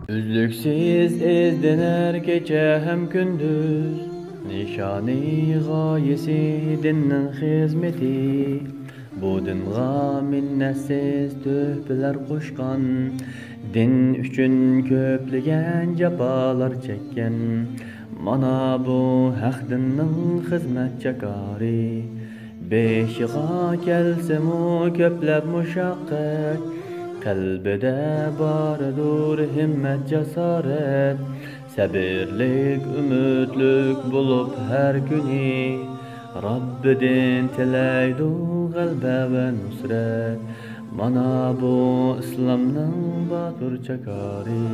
Üzlüksiz izlenir gece hem gündüz, nişani gayesi dinnin hizmeti. Bu dinga minnetsiz töhbeler koşkan, din üçün köpligen japalar çekken. Mana bu haq dinnin hizmet çakari. Beşiğa kelsemu köplep muşaqqat, kalbide bardur himmet cesaret. Sabirlik, ümitlik bulup her günü, Rabbidin tilaydu galba ve nusret. Mana bu İslam'nın batur çakari.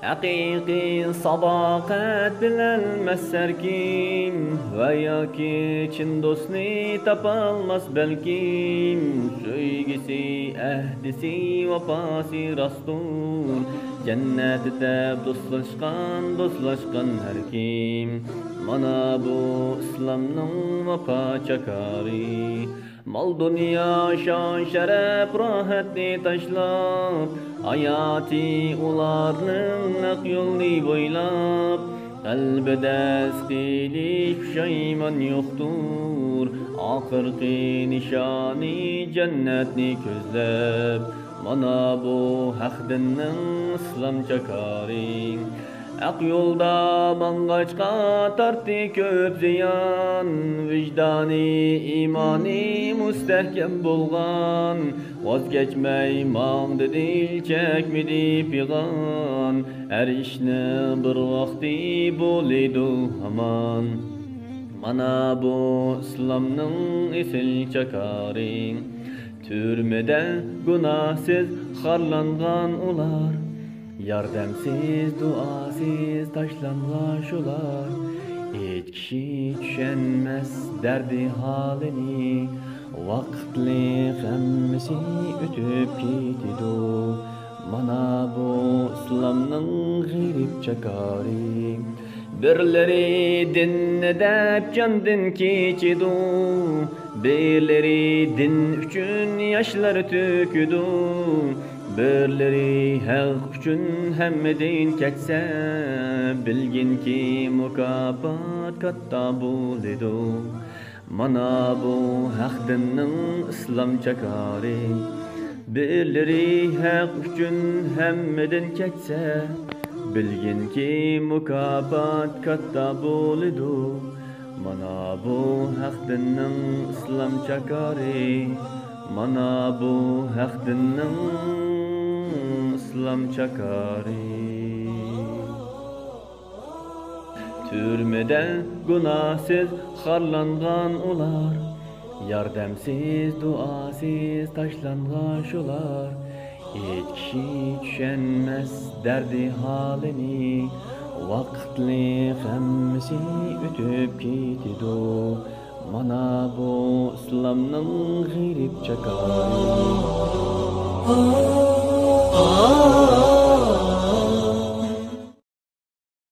Hakiki sadakat bilen serkim, veya ki çin dostni tapalmaz belkim. Söygisi, ehdisi, vefası rastur, cennetde dostlaşkan her kim. Mana bu İslam'nın vefa çakari. Mal dünya şan şeref rahatni taşlap, hayati ularının ak yolunu boylap. Kalbide eskili şeyman yoktur, akırki nişani cennetni közlep. Mana bu haq dinnin İslam çakari. Ak yolda mangaçqa tartı köp ziyan, vicdani imani müstehkem bolgan. Vazgeçmey mağdı dil çekmedi pigan, her işni bir vakti bolidu haman. Mana bu İslam'nın isil çakari. Türmeden günahsız harlangan ular, yardımsız, duasız taşlanmış olar. Hiç kişi düşenmez derdi halini, vakitli gemmisi ötüp gitidu. Mana bu İslam'nın gırip çakari. Birleri din edep candin keçidu, birleri din üçün yaşları töküdü. Birleri haq üçün hemmedin keçse, bilgin ki mukafat katta bulidu. Mana bu haq dinnin İslam çakari. Birleri haq üçün hemmedin keçse, bilgin ki mukafat katta bulidu. Mana bu haq dinnin İslam çakari. Mana bu haq dinnin İslam çakari. Türmeden günahsız harlangan ular, yardımsız, duasız taşlanmış olar. Hiç kişi düşenmez derdi halini, vakitli gemmisi ötüp gitidu. Mana bu İslam'nın gırip çakari.